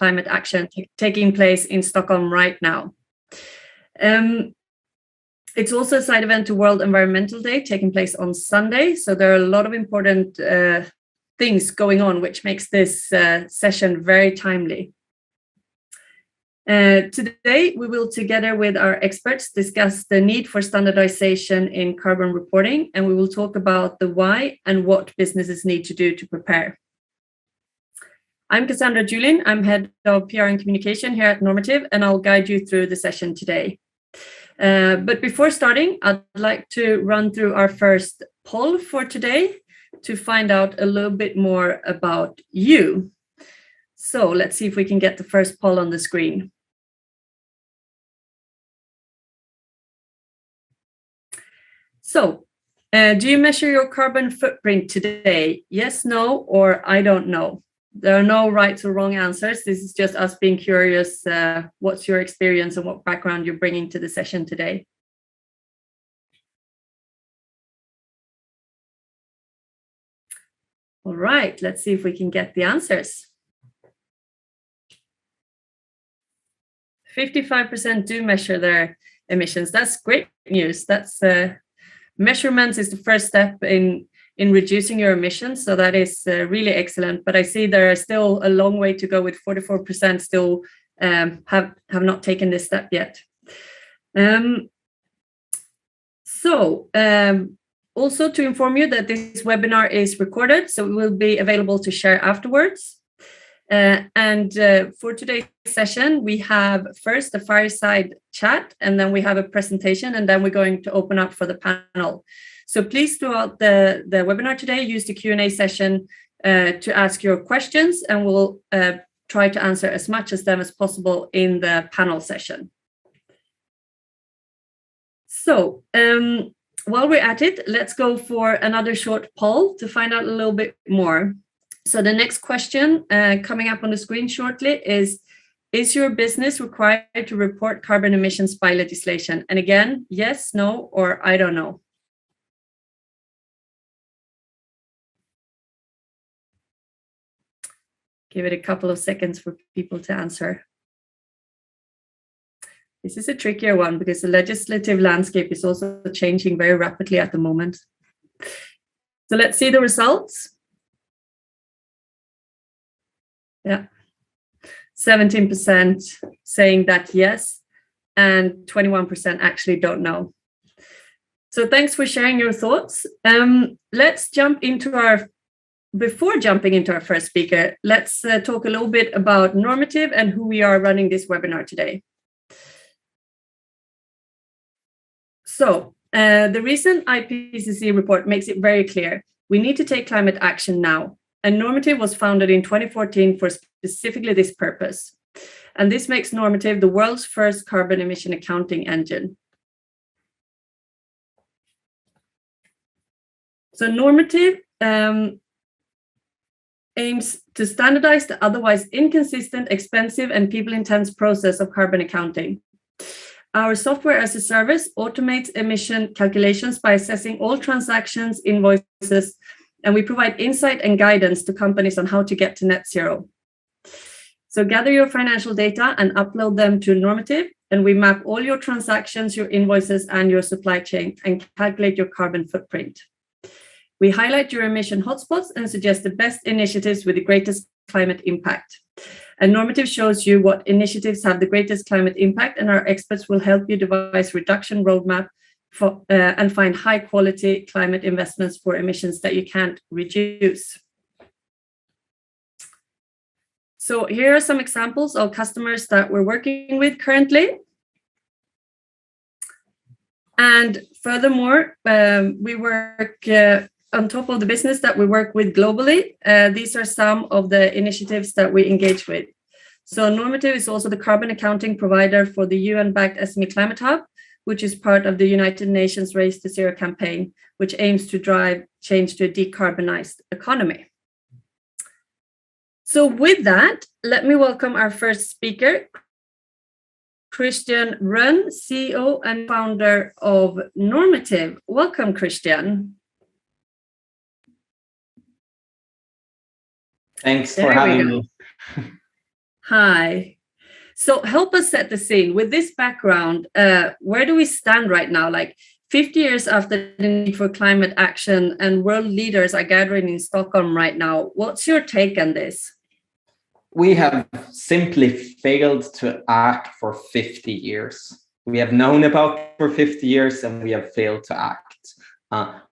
climate action taking place in Stockholm right now. It's also a side event to World Environmental Day taking place on Sunday. So there are a lot of important things going on, which makes this session very timely. Today, we will, together with our experts, discuss the need for standardization in carbon reporting, and we will talk about the why and what businesses need to do to prepare. I'm Cassandra Julin. I'm head of PR and communication here at Normative, and I'll guide you through the session today. But before starting, I'd like to run through our first poll for today to find out a little bit more about you. So let's see if we can get the first poll on the screen. So, do you measure your carbon footprint today? Yes, no, or I don't know. There are no right or wrong answers. This is just us being curious. What's your experience and what background you're bringing to the session today? All right, let's see if we can get the answers. 55% do measure their emissions. That's great news. That's measurements is the first step in reducing your emissions. So that is really excellent. But I see there are still a long way to go, with 44% still have not taken this step yet. Also to inform you that this webinar is recorded, so it will be available to share afterwards. For today's session, we have first a fireside chat, and then we have a presentation, and then we're going to open up for the panel. So please, throughout the webinar today, use the Q&A session to ask your questions, and we'll try to answer as much of them as possible in the panel session. So while we're at it, let's go for another short poll to find out a little bit more. So the next question coming up on the screen shortly is your business required to report carbon emissions by legislation? And again, yes, no, or I don't know. Give it a couple of seconds for people to answer. This is a trickier one because the legislative landscape is also changing very rapidly at the moment. So let's see the results. Yeah, 17% saying that yes, and 21% actually don't know. So thanks for sharing your thoughts. Let's jump into before jumping into our first speaker, let's talk a little bit about Normative and who we are running this webinar today. So the recent IPCC report makes it very clear. We need to take climate action now. And Normative was founded in 2014 for specifically this purpose. And this makes Normative the world's first carbon emission accounting engine. So Normative aims to standardize the otherwise inconsistent, expensive, and people-intense process of carbon accounting. Our software as a service automates emission calculations by assessing all transactions, invoices, and we provide insight and guidance to companies on how to get to net zero. So gather your financial data and upload them to Normative, and we map all your transactions, your invoices, and your supply chain and calculate your carbon footprint. We highlight your emission hotspots and suggest the best initiatives with the greatest climate impact. And Normative shows you what initiatives have the greatest climate impact, and our experts will help you devise reduction roadmap and find high quality climate investments for emissions that you can't reduce. So here are some examples of customers that we're working with currently. And furthermore, we work on top of the business that we work with globally. These are some of the initiatives that we engage with. So Normative is also the carbon accounting provider for the UN-backed SME Climate Hub, which is part of the United Nations Race to Zero campaign, which aims to drive change to a decarbonized economy. So with that, let me welcome our first speaker, Christian Rönn, CEO and founder of Normative. Welcome, Christian. Thanks for having me. Hi. So help us set the scene. With this background, where do we stand right now? Like 50 years after the need for climate action and world leaders are gathering in Stockholm right now. What's your take on this? We have simply failed to act for 50 years. We have known about it for 50 years and we have failed to act.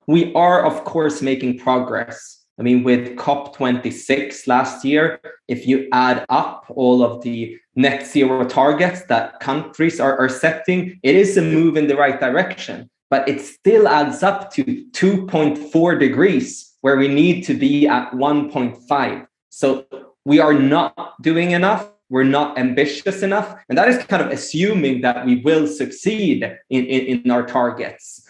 We are, of course, making progress. I mean, with COP26 last year, if you add up all of the net zero targets that countries are setting, it is a move in the right direction, but it still adds up to 2.4 degrees, where we need to be at 1.5. So we are not doing enough. We're not ambitious enough. And that is kind of assuming that we will succeed in our targets.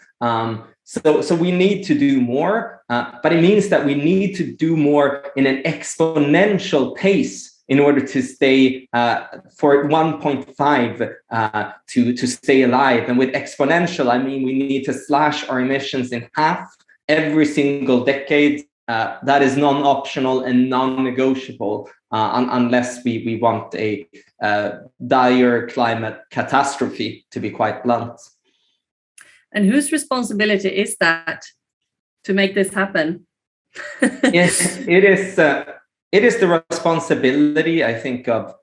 So we need to do more, but it means that we need to do more in an exponential pace in order to stay for 1.5 to stay alive. And with exponential, I mean we need to slash our emissions in half every single decade. That is non-optional and non-negotiable unless we want a dire climate catastrophe, to be quite blunt. And whose responsibility is that to make this happen? Yes, it is. It is the responsibility, I think, of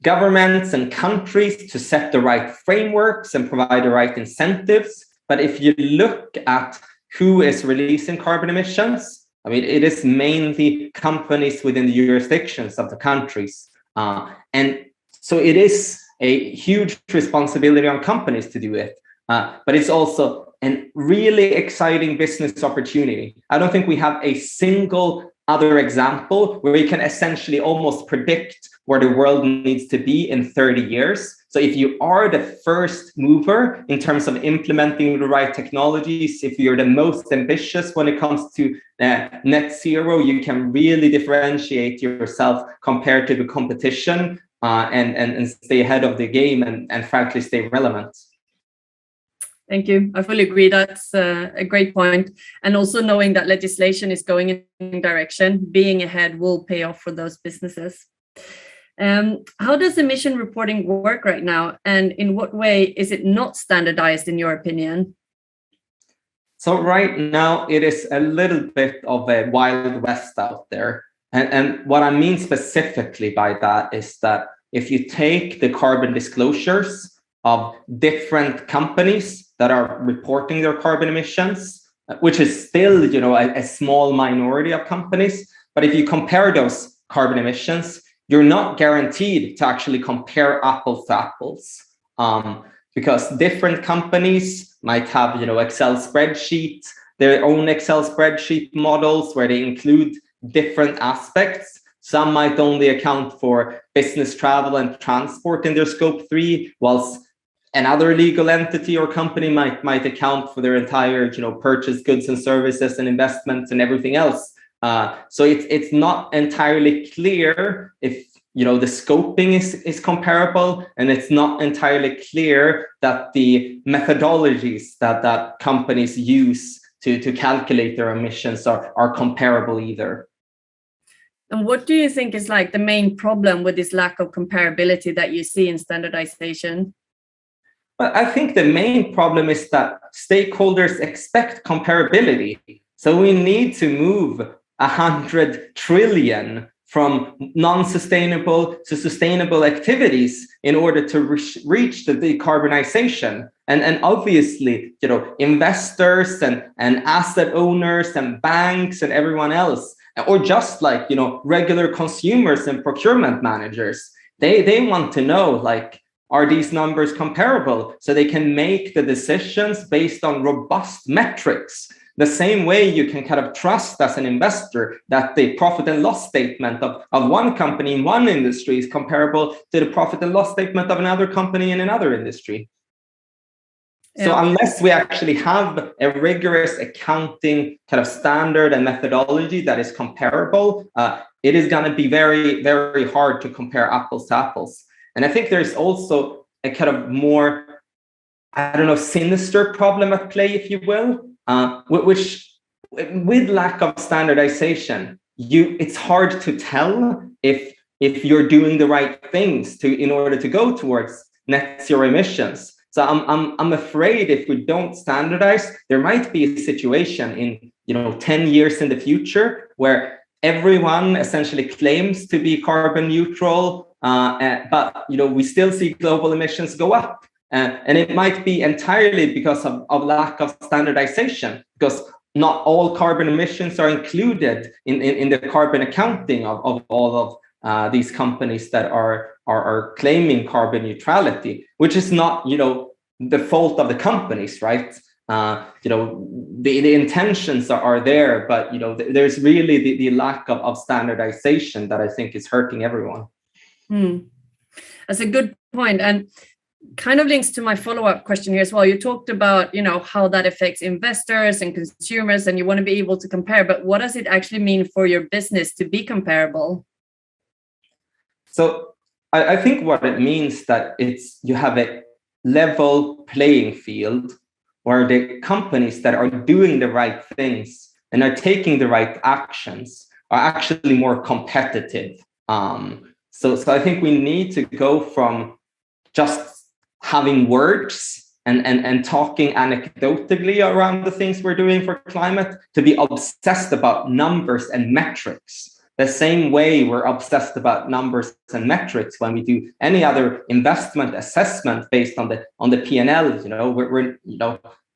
governments and countries to set the right frameworks and provide the right incentives. But if you look at who is releasing carbon emissions, I mean, it is mainly companies within the jurisdictions of the countries. And so it is a huge responsibility on companies to do it. But it's also a really exciting business opportunity. I don't think we have a single other example where we can essentially almost predict where the world needs to be in 30 years. So if you are the first mover in terms of implementing the right technologies, if you're the most ambitious when it comes to net zero, you can really differentiate yourself compared to the competition and stay ahead of the game and frankly, stay relevant. Thank you. I fully agree. That's a great point. And also knowing that legislation is going in a direction, being ahead will pay off for those businesses. How does emission reporting work right now? And in what way is it not standardized, in your opinion? So right now, it is a little bit of a wild west out there. And what I mean specifically by that is that if you take the carbon disclosures of different companies that are reporting their carbon emissions, which is still, a small minority of companies. But if you compare those carbon emissions, you're not guaranteed to actually compare apples to apples, because different companies might have, Excel spreadsheets, their own Excel spreadsheet models where they include different aspects. Some might only account for business travel and transport in their scope 3, whilst another legal entity or company might account for their entire, purchased goods and services and investments and everything else. So it's not entirely clear if the scoping is comparable, and it's not entirely clear that the methodologies that companies use to calculate their emissions are comparable either. And what do you think is like the main problem with this lack of comparability that you see in standardization? But I think the main problem is that stakeholders expect comparability. So we need to move 100 trillion from non-sustainable to sustainable activities in order to reach the decarbonization. And obviously, investors and asset owners and banks and everyone else, or just like, regular consumers and procurement managers, they want to know, are these numbers comparable so they can make the decisions based on robust metrics? The same way you can kind of trust as an investor that the profit and loss statement of one company in one industry is comparable to the profit and loss statement of another company in another industry. Yeah. So unless we actually have a rigorous accounting kind of standard and methodology that is comparable, it is going to be very, very hard to compare apples to apples. And I think there's also a kind of more, sinister problem at play, if you will, which with lack of standardization, it's hard to tell if if you're doing the right things in order to go towards net zero emissions. So I'm afraid if we don't standardize, there might be a situation in 10 years in the future where everyone essentially claims to be carbon neutral, but we still see global emissions go up. And it might be entirely because of lack of standardization, because not all carbon emissions are included in the carbon accounting of all of these companies that are claiming carbon neutrality, which is not the fault of the companies, right? The intentions are there, but there's really the lack of standardization that I think is hurting everyone. That's a good point, and kind of links to my follow-up question here as well. You talked about how that affects investors and consumers, and you want to be able to compare, but what does it actually mean for your business to be comparable? So I think what it means that you have a level playing field where the companies that are doing the right things and are taking the right actions are actually more competitive. So I think we need to go from just having words and talking anecdotally around the things we're doing for climate to be obsessed about numbers and metrics. The same way we're obsessed about numbers and metrics when we do any other investment assessment based on the P&L. We're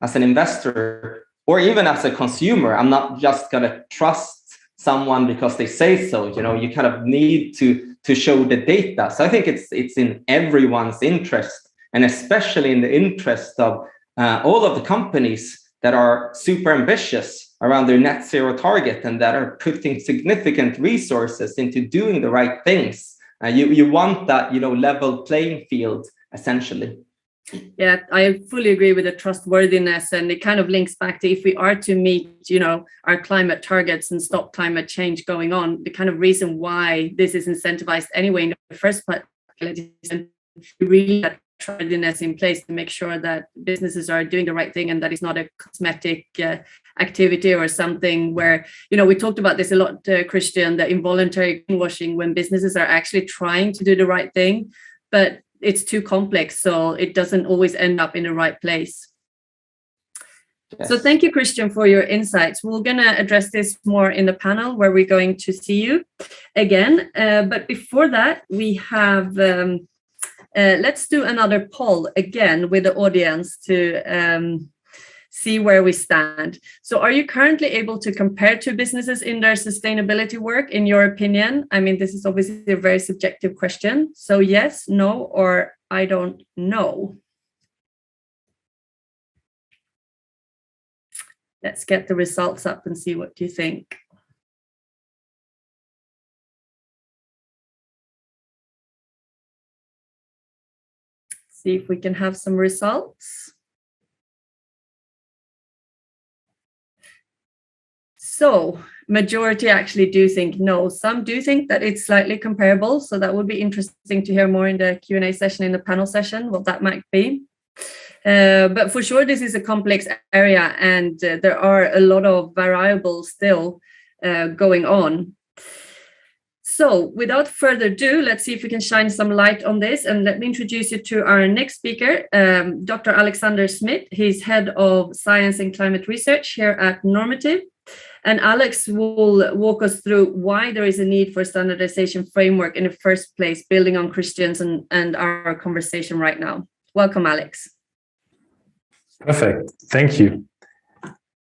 as an investor or even as a consumer, I'm not just gonna trust someone because they say so. You kind of need to show the data. So I think it's in everyone's interest, and especially in the interest of all of the companies that are super ambitious around their net zero target and that are putting significant resources into doing the right things. You want that level playing field, essentially. Yeah, I fully agree with the trustworthiness, and it kind of links back to if we are to meet our climate targets and stop climate change going on, the kind of reason why this is incentivized anyway in the first place, and really that trustworthiness in place to make sure that businesses are doing the right thing and that it's not a cosmetic activity or something where we talked about this a lot, Christian, the involuntary greenwashing when businesses are actually trying to do the right thing, but it's too complex, so it doesn't always end up in the right place. Yes. So thank you, Christian, for your insights. We're going to address this more in the panel where we're going to see you again. But before that, we have, let's do another poll again with the audience to see where we stand. So are you currently able to compare two businesses in their sustainability work, in your opinion? I mean, this is obviously a very subjective question. So yes, no, or I don't know. Let's get the results up and see what you think. See if we can have some results. So majority actually do think no. Some do think that it's slightly comparable. So that would be interesting to hear more in the Q&A session, in the panel session, what that might be. But for sure, this is a complex area and there are a lot of variables still going on. So without further ado, let's see if we can shine some light on this. And let me introduce you to our next speaker, Dr. Alexander Smith. He's head of science and climate research here at Normative. And Alex will walk us through why there is a need for a standardization framework in the first place, building on Christian's and our conversation right now. Welcome, Alex. Perfect. Thank you.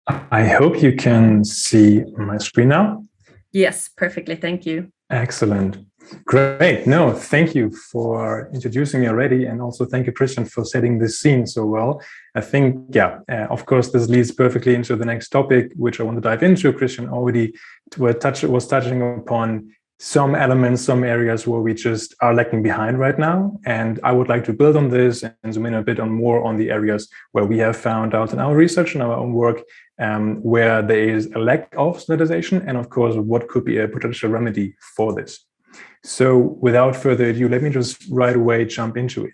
I hope you can see my screen now. Yes, perfectly. Thank you. Excellent. Great. No, thank you for introducing me already. And also thank you, Christian, for setting this scene so well. I think, of course, this leads perfectly into the next topic, which I want to dive into. Christian already was touching upon some elements, some areas where we just are lagging behind right now. And I would like to build on this and zoom in a bit more on the areas where we have found out in our research and our own work, where there is a lack of standardization, and of course, what could be a potential remedy for this. So without further ado, let me just right away jump into it.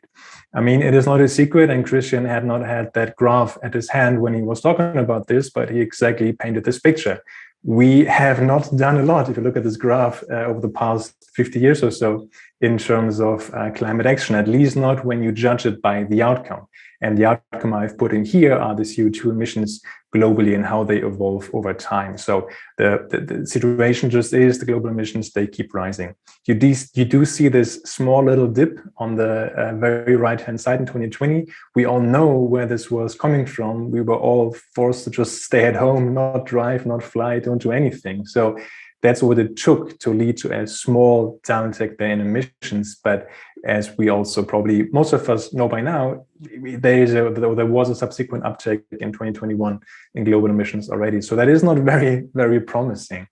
I mean, it is not a secret, and Christian had not had that graph at his hand when he was talking about this, but he exactly painted this picture. we have not done a lot, if you look at this graph, over the past 50 years or so in terms of climate action, at least not when you judge it by the outcome. And the outcome I've put in here are the CO2 emissions globally and how they evolve over time. So the situation just is the global emissions, they keep rising. You do see this small little dip on the very right-hand side in 2020. We all know where this was coming from. We were all forced to just stay at home, not drive, not fly, don't do anything. So that's what it took to lead to a small downtick there in emissions. But as we also probably, most of us know by now, there was a subsequent uptick in 2021 in global emissions already. So that is not very, very promising.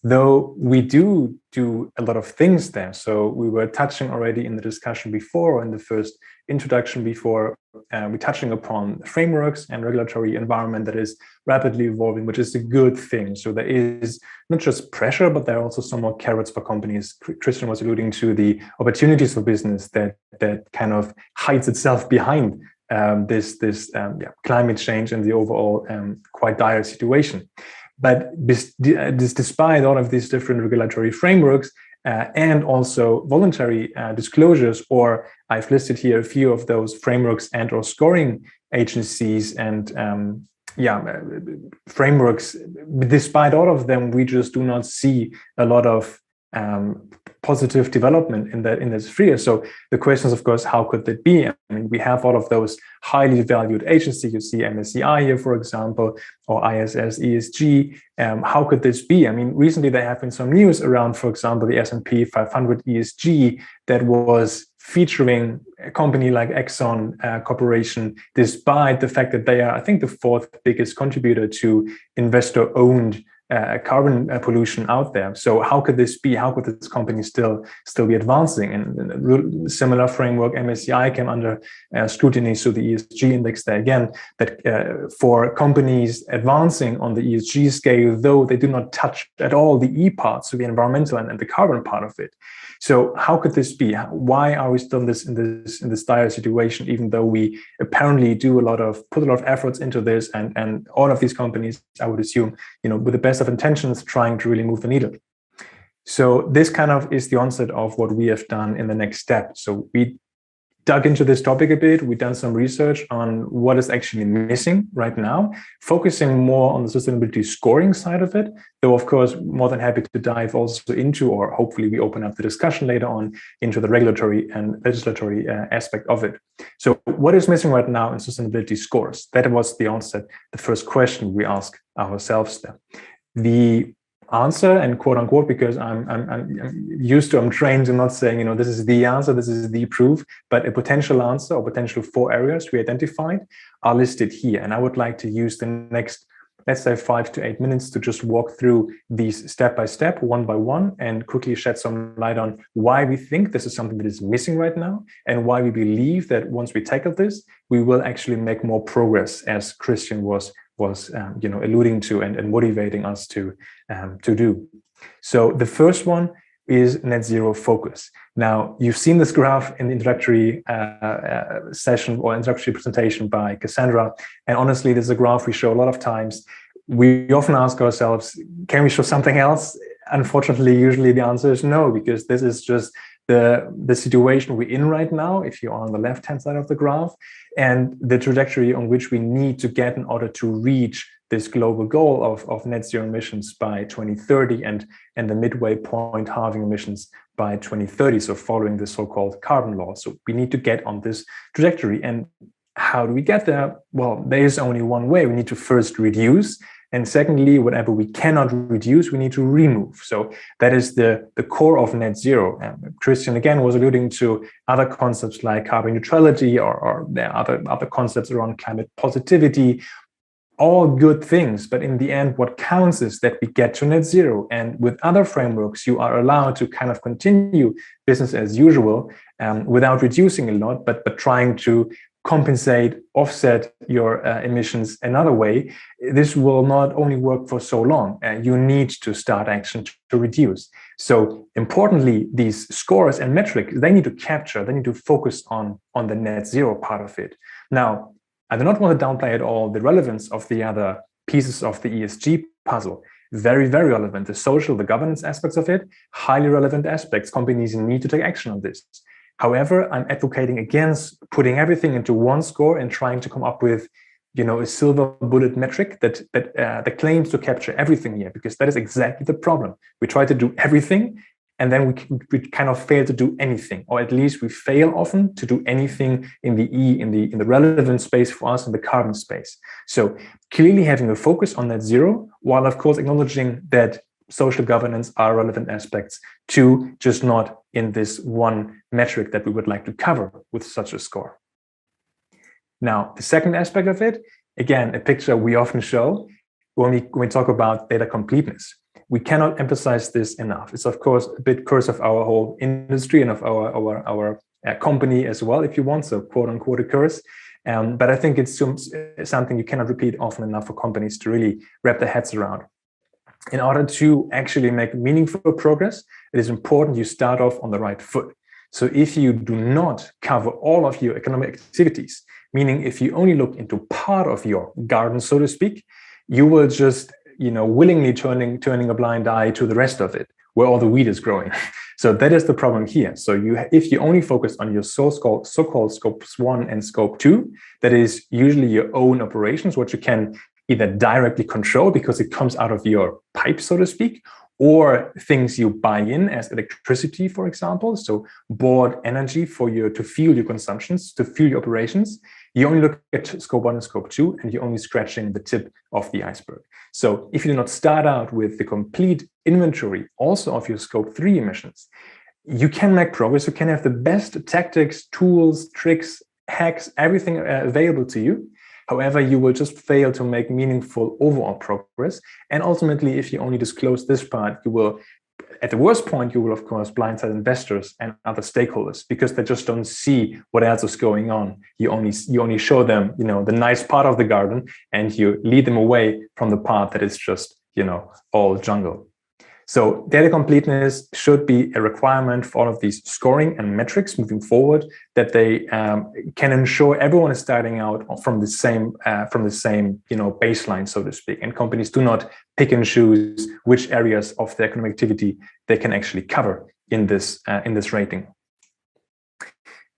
Though we do a lot of things there. So we were touching already in the discussion before, in the first introduction before, we're touching upon frameworks and regulatory environment that is rapidly evolving, which is a good thing. So there is not just pressure, but there are also some more carrots for companies. Christian was alluding to the opportunities for business that kind of hides itself behind this climate change and the overall quite dire situation. But despite all of these different regulatory frameworks and also voluntary disclosures, or I've listed here a few of those frameworks and or scoring agencies and frameworks, despite all of them, we just do not see a lot of positive development in that sphere. So the question is, of course, how could that be? I mean, we have all of those highly valued agencies. You see MSCI here, for example, or ISS ESG. How could this be? I mean, recently there have been some news around, for example, the S&P 500 ESG that was featuring a company like Exxon Corporation, despite the fact that they are, I think, the fourth biggest contributor to investor-owned carbon pollution out there. So how could this be? How could this company still be advancing? And similar framework, MSCI came under scrutiny. So the ESG index there again, that for companies advancing on the ESG scale, though they do not touch at all the E part, so the environmental and the carbon part of it. So how could this be? Why are we still in this dire situation, even though we apparently put a lot of efforts into this, and all of these companies, I would assume, with the best of intentions, trying to really move the needle. So this kind of is the onset of what we have done in the next step. So we dug into this topic a bit. We've done some research on what is actually missing right now, focusing more on the sustainability scoring side of it, though, of course, more than happy to dive also into, or hopefully we open up the discussion later on, into the regulatory and legislatory aspect of it. So what is missing right now in sustainability scores? That was the onset, the first question we ask ourselves there. The answer, and quote unquote, because I'm trained to not saying, this is the answer, this is the proof, but a potential answer or potential 4 areas we identified are listed here. And I would like to use the next, let's say, 5 to 8 minutes to just walk through these step by step, one by one, and quickly shed some light on why we think this is something that is missing right now, and why we believe that once we tackle this, we will actually make more progress, as Christian was alluding to and motivating us to do. So the first one is net zero focus. Now, you've seen this graph in the introductory session or introductory presentation by Cassandra. And honestly, this is a graph we show a lot of times. We often ask ourselves, can we show something else? Unfortunately, usually the answer is no, because this is just the situation we're in right now, if you're on the left-hand side of the graph, and the trajectory on which we need to get in order to reach this global goal of net zero emissions by 2030 and the midway point halving emissions by 2030, so following the so-called carbon law. So we need to get on this trajectory. And how do we get there? Well, there is only one way. We need to first reduce. And secondly, whatever we cannot reduce, we need to remove. So that is the core of net zero. Christian, again, was alluding to other concepts like carbon neutrality or there are other concepts around climate positivity, all good things. But in the end, what counts is that we get to net zero. And with other frameworks, you are allowed to kind of continue business as usual without reducing a lot, but trying to compensate, offset your emissions another way. This will not only work for so long. You need to start action to reduce. So importantly, these scores and metrics, they need to focus on the net zero part of it. Now, I do not want to downplay at all the relevance of the other pieces of the ESG puzzle. very, very relevant. The social, the governance aspects of it, highly relevant aspects. Companies need to take action on this. However, I'm advocating against putting everything into one score and trying to come up with, a silver bullet metric that claims to capture everything here, because that is exactly the problem. We try to do everything, and then we kind of fail to do anything, or at least we fail often to do anything in the relevant space for us, in the carbon space. So clearly having a focus on net zero, while of course acknowledging that social governance are relevant aspects too, just not in this one metric that we would like to cover with such a score. Now, the second aspect of it, again, a picture we often show when we talk about data completeness. We cannot emphasize this enough. It's of course a bit curse of our whole industry and of our company as well, if you want, so quote unquote a curse. But I think it's something you cannot repeat often enough for companies to really wrap their heads around. In order to actually make meaningful progress, it is important you start off on the right foot. So if you do not cover all of your economic activities, meaning if you only look into part of your garden, so to speak, you will just, willingly turning a blind eye to the rest of it, where all the weed is growing. So that is the problem here. So if you only focus on your so-called scopes 1 and scope 2, that is usually your own operations, what you can either directly control because it comes out of your pipe, so to speak, or things you buy in as electricity, for example. So bought energy to fuel your consumptions, to fuel your operations. You only look at scope 1 and scope 2, and you're only scratching the tip of the iceberg. So if you do not start out with the complete inventory also of your scope 3 emissions, you can make progress. You can have the best tactics, tools, tricks, hacks, everything available to you. However, you will just fail to make meaningful overall progress. And ultimately, if you only disclose this part, you will, at the worst point, you will, of course, blindside investors and other stakeholders because they just don't see what else is going on. You only show them, the nice part of the garden, and you lead them away from the part that is just, all jungle. So data completeness should be a requirement for all of these scoring and metrics moving forward, that they can ensure everyone is starting out from the same baseline, so to speak. And companies do not pick and choose which areas of their economic activity they can actually cover in this rating.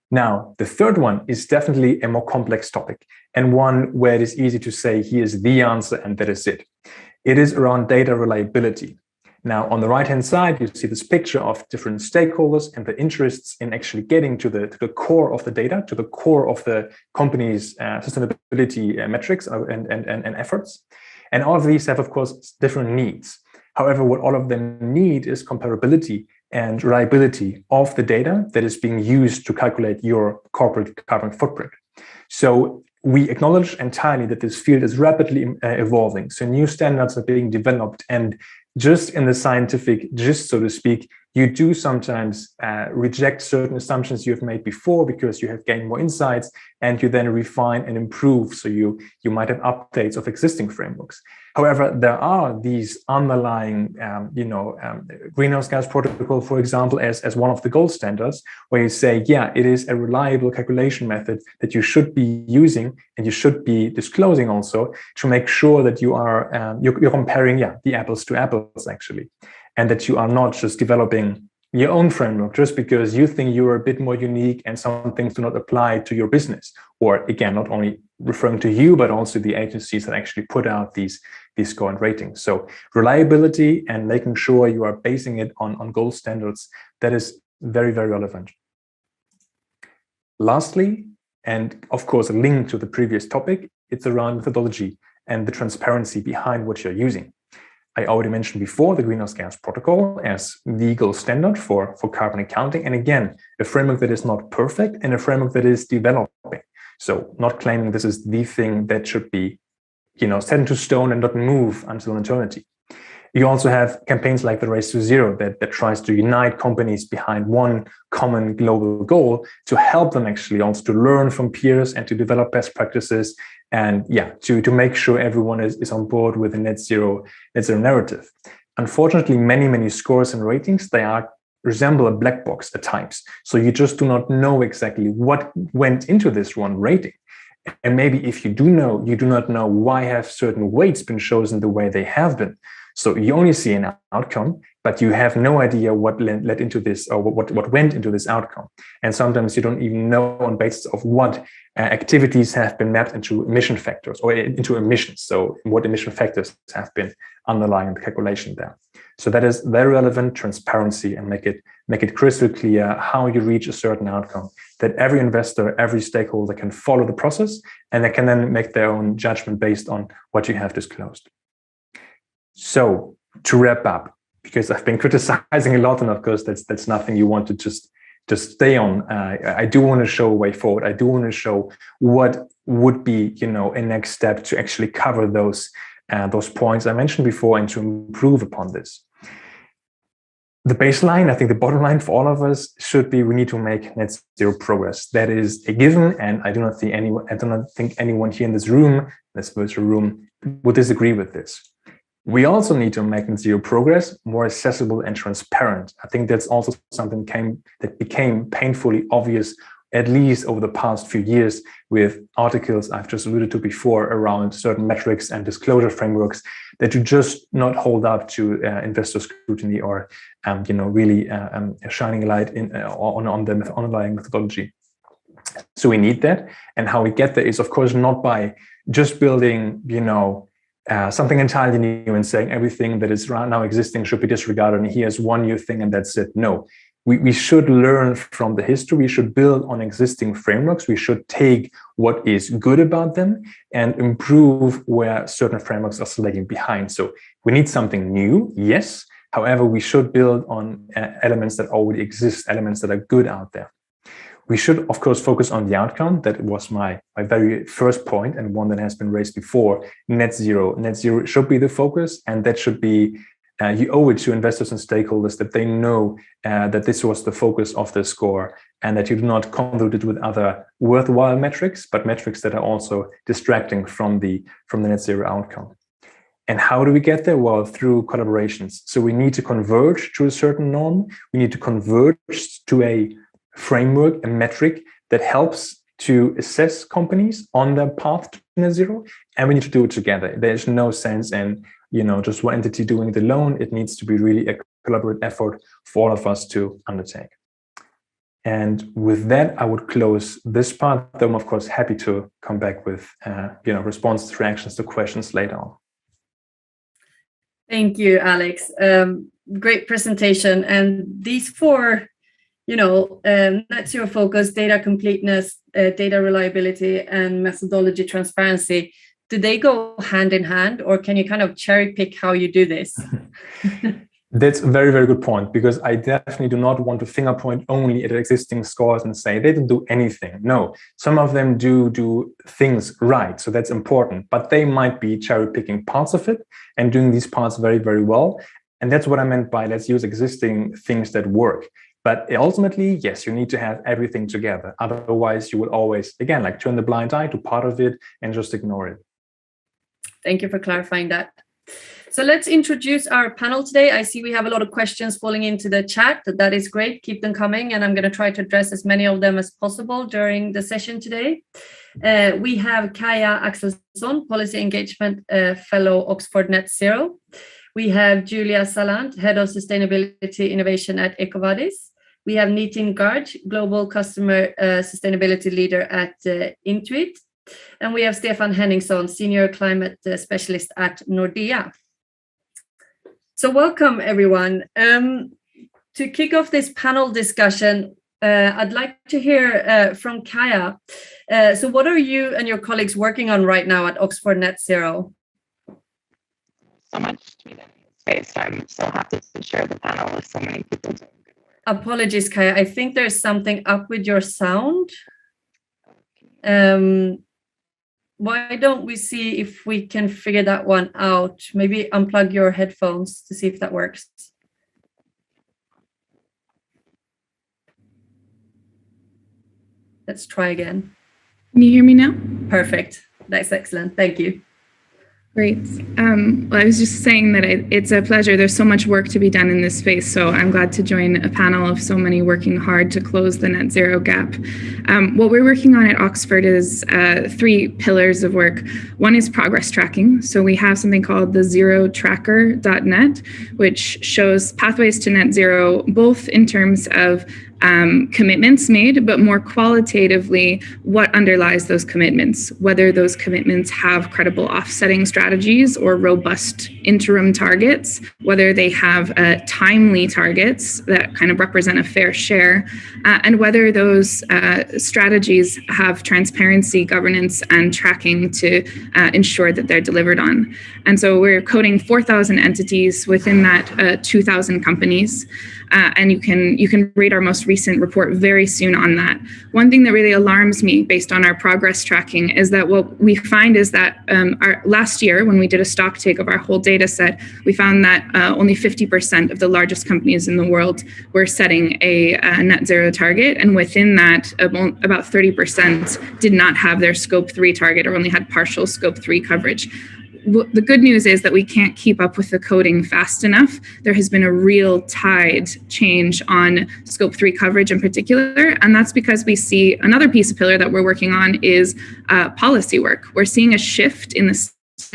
Now, the third one is definitely a more complex topic, and one where it is easy to say, here's the answer and that is it. It is around data reliability. Now, on the right-hand side, you see this picture of different stakeholders and the interests in actually getting to the core of the data, to the core of the company's sustainability metrics and efforts. And all of these have, of course, different needs. However, what all of them need is comparability and reliability of the data that is being used to calculate your corporate carbon footprint. So we acknowledge entirely that this field is rapidly evolving. So new standards are being developed, and just in the scientific gist, so to speak, you do sometimes reject certain assumptions you have made before because you have gained more insights, and you then refine and improve. So you might have updates of existing frameworks. However, there are these underlying, greenhouse gas protocol, for example, as one of the gold standards, where you say, yeah, it is a reliable calculation method that you should be using and you should be disclosing also to make sure that you are you're comparing, the apples to apples actually, and that you are not just developing your own framework just because you think you're a bit more unique and some things do not apply to your business. Or again, not only referring to you, but also the agencies that actually put out these score and ratings. So reliability and making sure you are basing it on gold standards, that is very, very relevant. Lastly, and of course linked to the previous topic, it's around methodology and the transparency behind what you're using. I already mentioned before the Greenhouse Gas Protocol as the gold standard for carbon accounting. And again, a framework that is not perfect and a framework that is developing. So not claiming this is the thing that should be, set into stone and not move until eternity. You also have campaigns like the Race to Zero that tries to unite companies behind one common global goal to help them actually also to learn from peers and to develop best practices and to make sure everyone is on board with the net zero narrative. Unfortunately, many scores and ratings, they resemble a black box at times. So you just do not know exactly what went into this one rating. And maybe if you do know, you do not know why have certain weights been chosen the way they have been. So you only see an outcome, but you have no idea what led into this or what went into this outcome. And sometimes you don't even know on basis of what activities have been mapped into emission factors or into emissions. So what emission factors have been underlying the calculation there. So that is very relevant, transparency, and make it crystal clear how you reach a certain outcome, that every investor, every stakeholder can follow the process, and they can then make their own judgment based on what you have disclosed. So to wrap up, because I've been criticizing a lot, and of course that's nothing you want to just stay on. I do want to show a way forward. I do want to show what would be, a next step to actually cover those points I mentioned before and to improve upon this. The baseline, I think the bottom line for all of us should be we need to make net zero progress. That is a given, and I do not think anyone here in this room, this virtual room, would disagree with this. We also need to make net zero progress more accessible and transparent. I think that's also something that became painfully obvious, at least over the past few years, with articles I've just alluded to before around certain metrics and disclosure frameworks that you just not hold up to investor scrutiny or, really shining a light on the underlying methodology. So we need that. And how we get there is, of course, not by just building, something entirely new and saying everything that is right now existing should be disregarded and here's one new thing and that's it. No, we should learn from the history. We should build on existing frameworks. We should take what is good about them and improve where certain frameworks are lagging behind. So we need something new, yes. However, we should build on elements that already exist, elements that are good out there. We should, of course, focus on the outcome. That was my very first point, and one that has been raised before, net zero. Net zero should be the focus, and that should be, you owe it to investors and stakeholders that they know that this was the focus of the score, and that you do not convolute it with other worthwhile metrics, but metrics that are also distracting from the net zero outcome. And how do we get there? Well, through collaborations. So we need to converge to a certain norm. We need to converge to a framework, a metric that helps to assess companies on their path to net zero, and we need to do it together. There's no sense in just one entity doing it alone. It needs to be really a collaborative effort for all of us to undertake. And with that, I would close this part. Though I'm of course happy to come back with responses, reactions to questions later on. Thank you, Alex. Great presentation. And these four net zero focus, data completeness, data reliability, and methodology transparency, do they go hand in hand, or can you kind of cherry pick how you do this? That's a very, very good point, because I definitely do not want to finger point only at existing scores and say they didn't do anything. No, some of them do things right, so that's important, but they might be cherry picking parts of it and doing these parts very, very well. And that's what I meant by let's use existing things that work. But ultimately, yes, you need to have everything together. Otherwise, you will always, again, turn the blind eye to part of it and just ignore it. Thank you for clarifying that. So let's introduce our panel today. I see we have a lot of questions falling into the chat. That is great. Keep them coming. And I'm going to try to address as many of them as possible during the session today. We have Kaja Axelsson, Policy Engagement Fellow, Oxford Net Zero. We have Julia Salant, Head of Sustainability Innovation at EcoVadis. We have Nitin Garg, Global Customer Sustainability Leader at Intuit. And we have Stefan Henningsson, Senior Climate Specialist at Nordea. So welcome, everyone. To kick off this panel discussion, I'd like to hear from Kaja. So what are you and your colleagues working on right now at Oxford Net Zero? So much to be done in this space. I'm so happy to share the panel with so many people doing good work. Apologies, Kaja. I think there's something up with your sound. Why don't we see if we can figure that one out? Maybe unplug your headphones to see if that works. Let's try again. Can you hear me now? Perfect. That's excellent. Thank you. Great. Well, I was just saying that it's a pleasure. There's so much work to be done in this space, so I'm glad to join a panel of so many working hard to close the net zero gap. What we're working on at Oxford is 3 pillars of work. One is progress tracking. So we have something called the zerotracker.net, which shows pathways to net zero, both in terms of commitments made, but more qualitatively, what underlies those commitments, whether those commitments have credible offsetting strategies or robust interim targets, whether they have timely targets that kind of represent a fair share, and whether those strategies have transparency, governance, and tracking to ensure that they're delivered on. And so we're coding 4,000 entities within that 2,000 companies. And you can read our most recent report very soon on that. One thing that really alarms me based on our progress tracking is that what we find is that our last year, when we did a stock take of our whole data set, we found that only 50% of the largest companies in the world were setting a net zero target. And within that, about 30% did not have their scope 3 target or only had partial scope 3 coverage. The good news is that we can't keep up with the coding fast enough. There has been a real tide change on scope 3 coverage in particular. And that's because we see another piece of pillar that we're working on is policy work. We're seeing a shift in the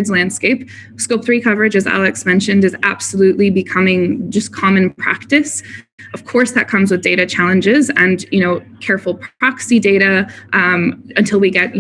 landscape. Scope 3 coverage, as Alex mentioned, is absolutely becoming just common practice. Of course, that comes with data challenges and, careful proxy data until we get,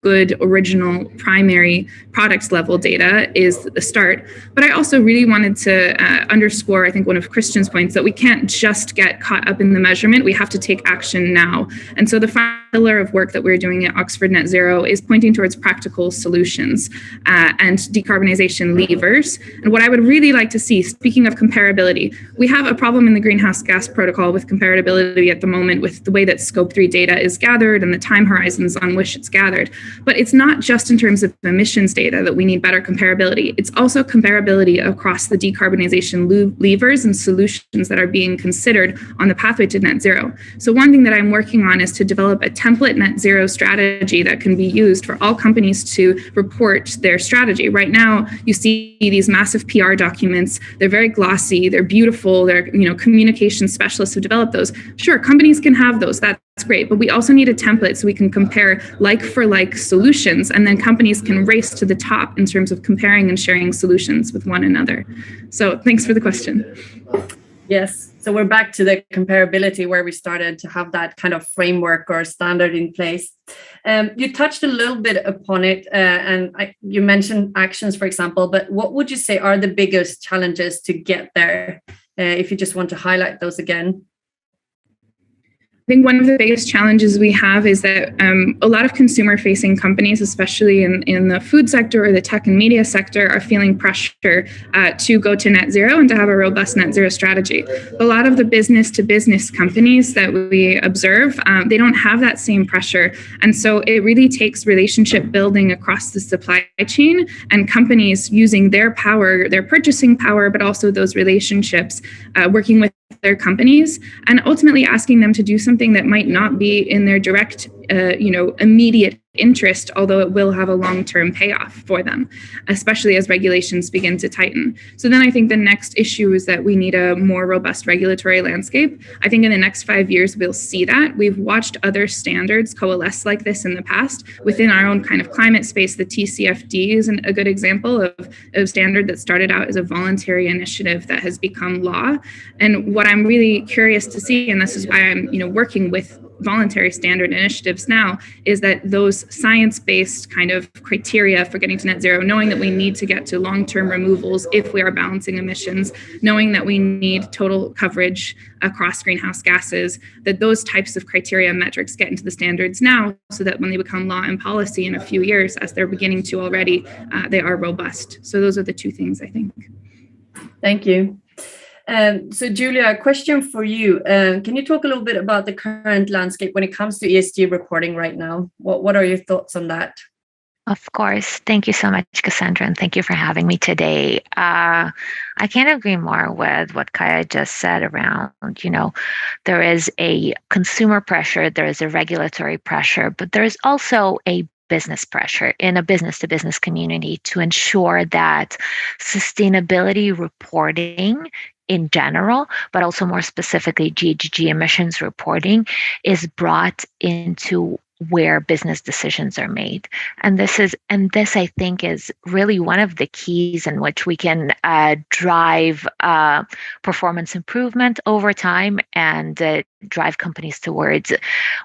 good original primary product level data is the start. But I also really wanted to underscore, I think, one of Christian's points that we can't just get caught up in the measurement. We have to take action now. And so the final pillar of work that we're doing at Oxford Net Zero is pointing towards practical solutions and decarbonization levers. And what I would really like to see, speaking of comparability, we have a problem in the greenhouse gas protocol with comparability at the moment with the way that scope 3 data is gathered and the time horizons on which it's gathered. But it's not just in terms of emissions data that we need better comparability. It's also comparability across the decarbonization levers and solutions that are being considered on the pathway to net zero. So one thing that I'm working on is to develop a template net zero strategy that can be used for all companies to report their strategy. Right now, you see these massive PR documents. They're very glossy. They're beautiful. They're, communication specialists who develop those. Sure, companies can have those. That's great. But we also need a template so we can compare like for like solutions, and then companies can race to the top in terms of comparing and sharing solutions with one another. So thanks for the question. Yes. So we're back to the comparability where we started to have that kind of framework or standard in place. You touched a little bit upon it, and you mentioned actions, for example, but what would you say are the biggest challenges to get there? If you just want to highlight those again. I think one of the biggest challenges we have is that a lot of consumer-facing companies, especially in the food sector or the tech and media sector, are feeling pressure to go to net zero and to have a robust net zero strategy. A lot of the business-to-business companies that we observe, they don't have that same pressure. And so it really takes relationship building across the supply chain and companies using their power, their purchasing power, but also those relationships, working with their companies and ultimately asking them to do something that might not be in their direct, immediate interest, although it will have a long-term payoff for them, especially as regulations begin to tighten. So then I think the next issue is that we need a more robust regulatory landscape. I think in the next 5 years, we'll see that. We've watched other standards coalesce like this in the past. Within our own kind of climate space, the TCFD is a good example of a standard that started out as a voluntary initiative that has become law. And what I'm really curious to see, and this is why I'm working with voluntary standard initiatives now, is that those science-based kind of criteria for getting to net zero, knowing that we need to get to long-term removals if we are balancing emissions, knowing that we need total coverage across greenhouse gases, that those types of criteria and metrics get into the standards now so that when they become law and policy in a few years, as they're beginning to already, they are robust. So those are the two things, I think. Thank you. So Julia, a question for you. Can you talk a little bit about the current landscape when it comes to ESG reporting right now? What are your thoughts on that? Of course. Thank you so much, Cassandra, and thank you for having me today. I can't agree more with what Kaya just said around, there is a consumer pressure, there is a regulatory pressure, but there is also a business pressure in a business-to-business community to ensure that sustainability reporting in general, but also more specifically GHG emissions reporting, is brought into where business decisions are made. And this I think is really one of the keys in which we can drive performance improvement over time and drive companies towards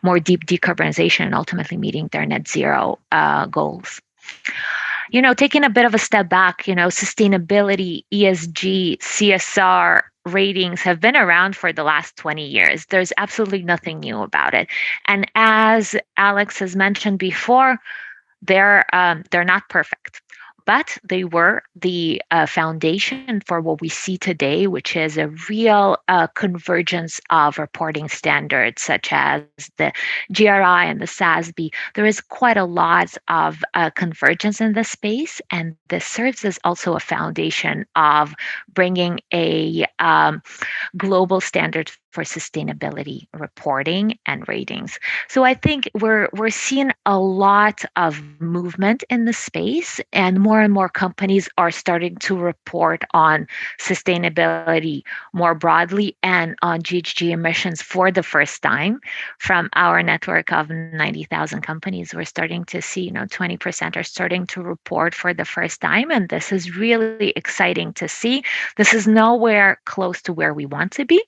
more deep decarbonization and ultimately meeting their net zero goals. Taking a bit of a step back, sustainability, ESG, CSR ratings have been around for the last 20 years. There's absolutely nothing new about it. And as Alex has mentioned before, they're not perfect, but they were the foundation for what we see today, which is a real convergence of reporting standards such as the GRI and the SASB. There is quite a lot of convergence in this space, and this serves as also a foundation of bringing a global standard for sustainability reporting and ratings. So I think we're seeing a lot of movement in the space, and more companies are starting to report on sustainability more broadly and on GHG emissions for the first time. From our network of 90,000 companies, we're starting to see 20% are starting to report for the first time, and this is really exciting to see. This is nowhere close to where we want to be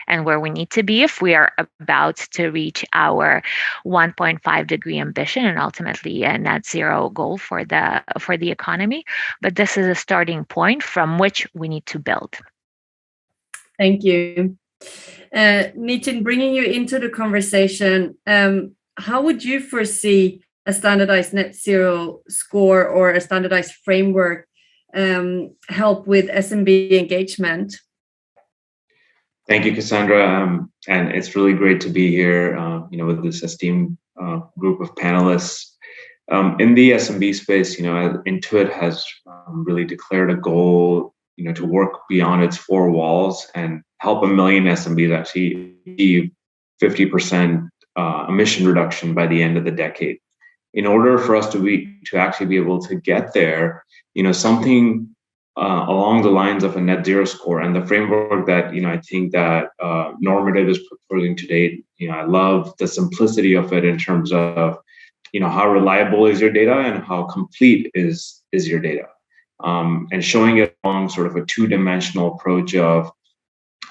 and where we need to be if we are about to reach our 1.5 degree ambition and ultimately a net zero goal for the economy. But this is a starting point from which we need to build. Thank you. Nitin, bringing you into the conversation, how would you foresee a standardized net zero score or a standardized framework help with SMB engagement? Thank you, Cassandra. And it's really great to be here, with this esteemed group of panelists. In the SMB space, Intuit has really declared a goal, to work beyond its four walls and help 1 million SMBs actually achieve 50% emission reduction by the end of the decade. In order for us to actually be able to get there, something along the lines of a net zero score and the framework that I think that Normative is proposing today. I love the simplicity of it in terms of how reliable is your data and how complete is your data, and showing it along sort of a two-dimensional approach of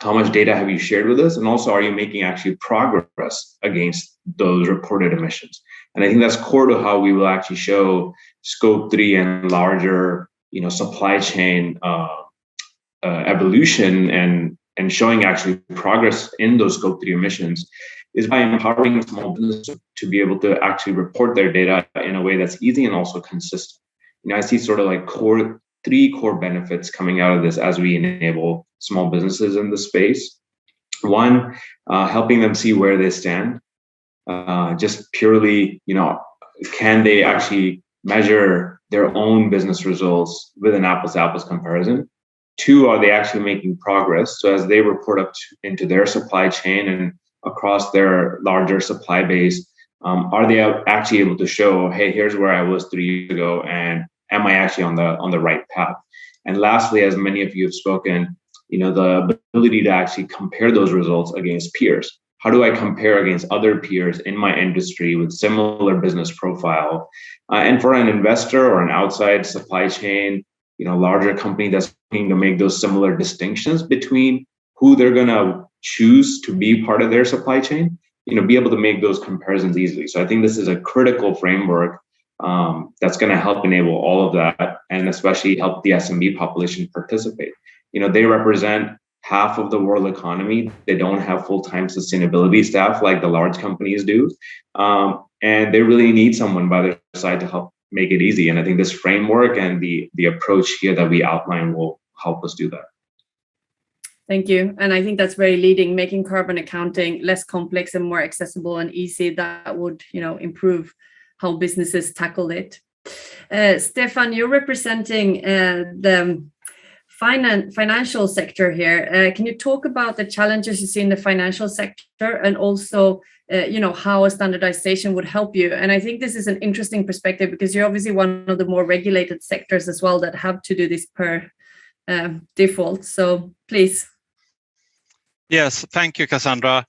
how much data have you shared with us, and also are you making actually progress against those reported emissions. And I think that's core to how we will actually show scope 3 and larger supply chain evolution and showing actually progress in those scope 3 emissions is by empowering small businesses to be able to actually report their data in a way that's easy and also consistent. I see sort of like three core benefits coming out of this as we enable small businesses in the space. One, helping them see where they stand. Just purely, can they actually measure their own business results with an apples-to-apples comparison? Two, are they actually making progress? So as they report up into their supply chain and across their larger supply base, are they actually able to show, hey, here's where I was 3 years ago, and am I actually on the right path? And lastly, as many of you have spoken, the ability to actually compare those results against peers. How do I compare against other peers in my industry with similar business profile? And for an investor or an outside supply chain, larger company that's looking to make those similar distinctions between who they're going to choose to be part of their supply chain, be able to make those comparisons easily. So I think this is a critical framework that's going to help enable all of that, and especially help the SMB population participate. They represent half of the world economy. They don't have full-time sustainability staff like the large companies do. And they really need someone by their side to help make it easy. And I think this framework and the approach here that we outline will help us do that. Thank you. And I think that's very leading, making carbon accounting less complex and more accessible and easy. That would, improve how businesses tackle it. Stefan, you're representing the financial sector here. Can you talk about the challenges you see in the financial sector and also how a standardization would help you. And I think this is an interesting perspective because you're obviously one of the more regulated sectors as well that have to do this per default. So please. Yes, thank you, Cassandra.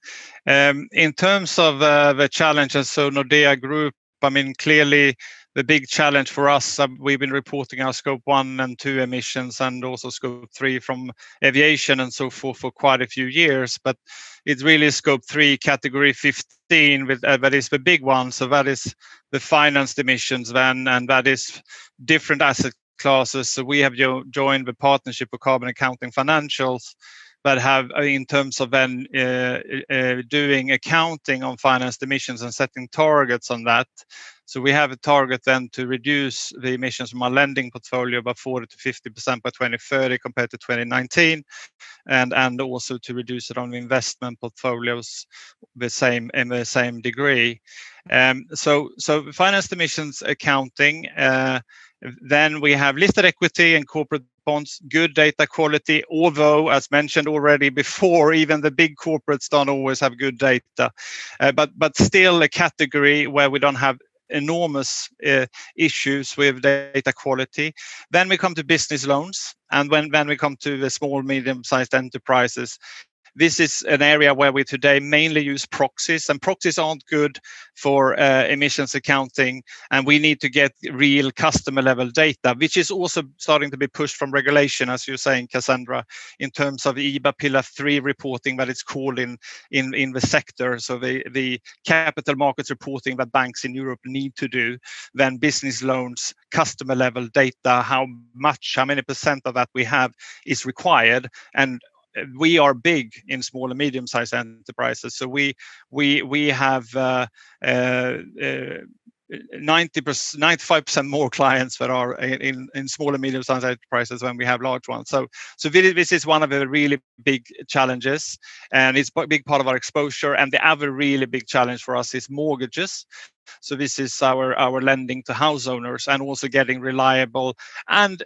In terms of the challenges, so Nordea Group, I mean, clearly the big challenge for us, we've been reporting our scope 1 and 2 emissions and also scope 3 from aviation and so forth for quite a few years, but it's really scope 3 category 15 with that is the big one. So that is the financed emissions then, and that is different asset classes. So we have joined the Partnership for Carbon Accounting Financials that have, in terms of then doing accounting on financed emissions and setting targets on that. So we have a target then to reduce the emissions from our lending portfolio by 40 to 50% by 2030 compared to 2019, and also to reduce it on the investment portfolios in the same degree. So financed emissions accounting. Then we have listed equity and corporate bonds, good data quality, although, as mentioned already before, even the big corporates don't always have good data, but still a category where we don't have enormous issues with data quality. Then we come to business loans, and when we come to the small, medium-sized enterprises, this is an area where we today mainly use proxies, and proxies aren't good for emissions accounting, and we need to get real customer level data, which is also starting to be pushed from regulation, as you're saying, Cassandra, in terms of EBA Pillar 3 reporting that it's called in the sector. So the capital markets reporting that banks in Europe need to do, then business loans, customer level data, how many percent of that we have is required. And we are big in small and medium-sized enterprises, so we have 95% more clients that are in small and medium-sized enterprises when we have large ones. So this is one of the really big challenges, and it's a big part of our exposure. And the other really big challenge for us is mortgages. So this is our lending to house owners, and also getting reliable and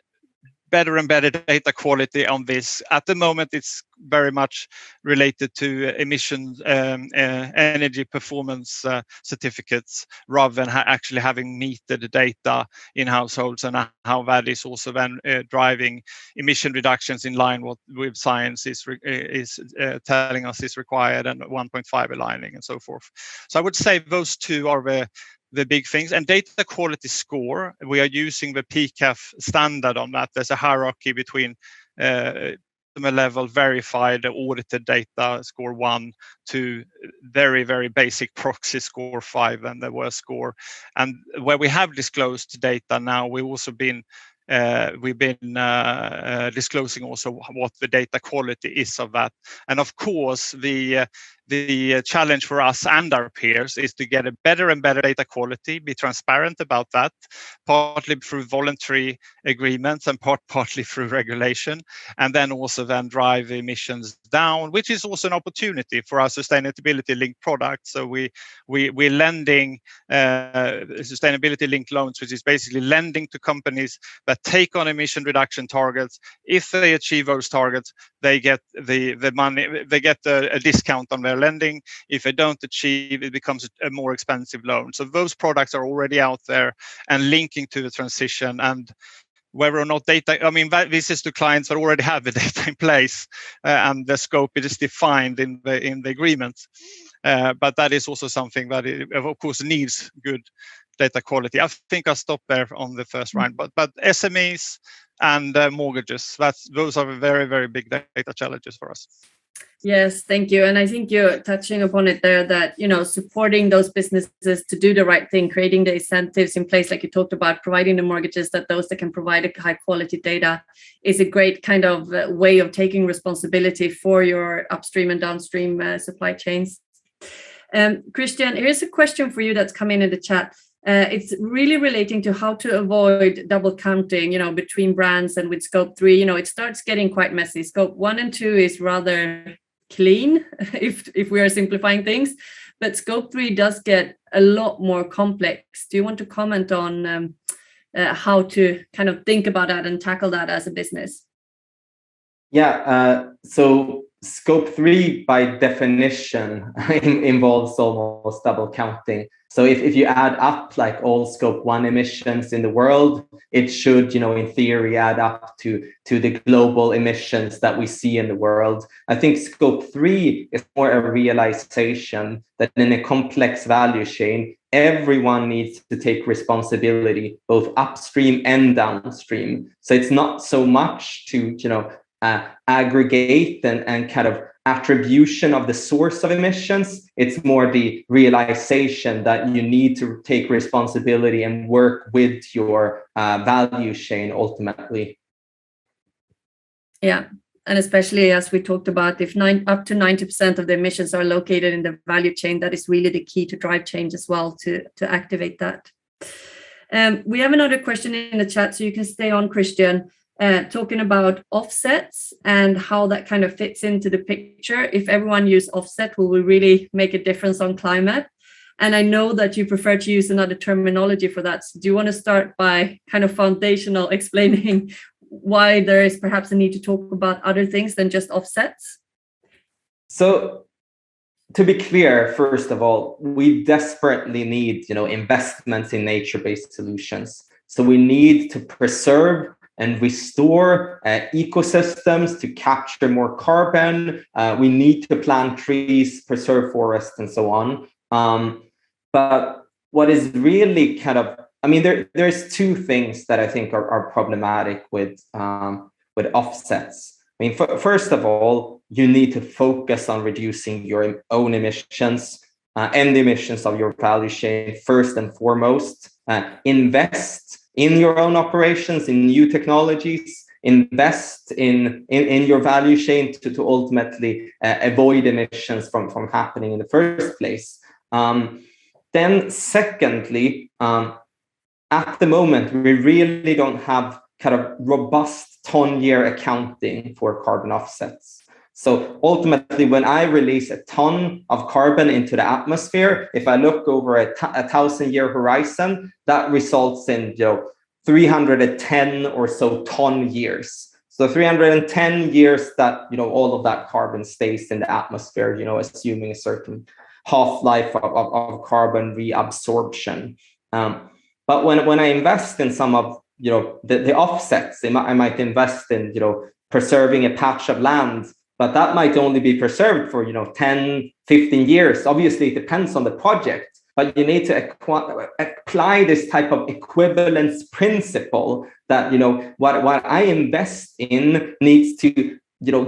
better and better data quality on this. At the moment, it's very much related to emission energy performance certificates, rather than actually having metered data in households, and how that is also then driving emission reductions in line with science is telling us is required, and 1.5 aligning and so forth. So I would say those two are the big things. And data quality score, we are using the PCAF standard on that. There's a hierarchy between level verified audited data score 1 to very, very basic proxy score 5 and the worst score. And where we have disclosed data now, we've been disclosing also what the data quality is of that. And of course, the challenge for us and our peers is to get a better and better data quality, be transparent about that, partly through voluntary agreements and partly through regulation, and then also then drive emissions down, which is also an opportunity for our sustainability linked products. So we're lending sustainability linked loans, which is basically lending to companies that take on emission reduction targets. If they achieve those targets, they get the money, they get a discount on their lending. If they don't achieve, it becomes a more expensive loan. So those products are already out there and linking to the transition. And whether or not data, I mean, this is to clients that already have the data in place, and the scope is defined in the agreement. But that is also something that, of course, needs good data quality. I think I'll stop there on the first round. But SMEs and mortgages, those are very, very big data challenges for us. Yes, thank you. And I think you're touching upon it there, that, supporting those businesses to do the right thing, creating the incentives in place, like you talked about, providing the mortgages, that those that can provide a high quality data is a great kind of way of taking responsibility for your upstream and downstream supply chains. Christian, here's a question for you that's come in the chat. It's really relating to how to avoid double counting, between brands and with scope 3. It starts getting quite messy. Scope 1 and 2 is rather clean if we are simplifying things, but scope 3 does get a lot more complex. Do you want to comment on how to kind of think about that and tackle that as a business? Yeah, so Scope 3, by definition, involves almost double counting. So if you add up like all Scope 1 emissions in the world, it should, in theory, add up to the global emissions that we see in the world. I think Scope 3 is more a realization that in a complex value chain, everyone needs to take responsibility, both upstream and downstream. So it's not so much to, aggregate and kind of attribution of the source of emissions. It's more the realization that you need to take responsibility and work with your value chain ultimately. Yeah, and especially as we talked about, if up to 90% of the emissions are located in the value chain, that is really the key to drive change as well, to activate that. We have another question in the chat, so you can stay on, Christian. Talking about offsets and how that kind of fits into the picture. If everyone use offset, will we really make a difference on climate? And I know that you prefer to use another terminology for that. So do you want to start by kind of foundational explaining why there is perhaps a need to talk about other things than just offsets? So to be clear, first of all, we desperately need, investments in nature-based solutions. So we need to preserve and restore ecosystems to capture more carbon. We need to plant trees, preserve forests, and so on. But what is really kind of, there's two things that I think are problematic with offsets. First of all, you need to focus on reducing your own emissions and the emissions of your value chain first and foremost. Invest in your own operations, in new technologies, invest in your value chain to ultimately avoid emissions from happening in the first place. Then secondly, at the moment, we really don't have kind of robust ton-year accounting for carbon offsets. So ultimately, when I release a ton of carbon into the atmosphere, if I look over a 1,000-year horizon, that results in 310 or so ton years. So 310 years that all of that carbon stays in the atmosphere, assuming a certain half-life of carbon reabsorption. But when I invest in some of the offsets, I might invest in preserving a patch of land. But that might only be preserved for 10, 15 years. Obviously, it depends on the project, but you need to apply this type of equivalence principle that what I invest in needs to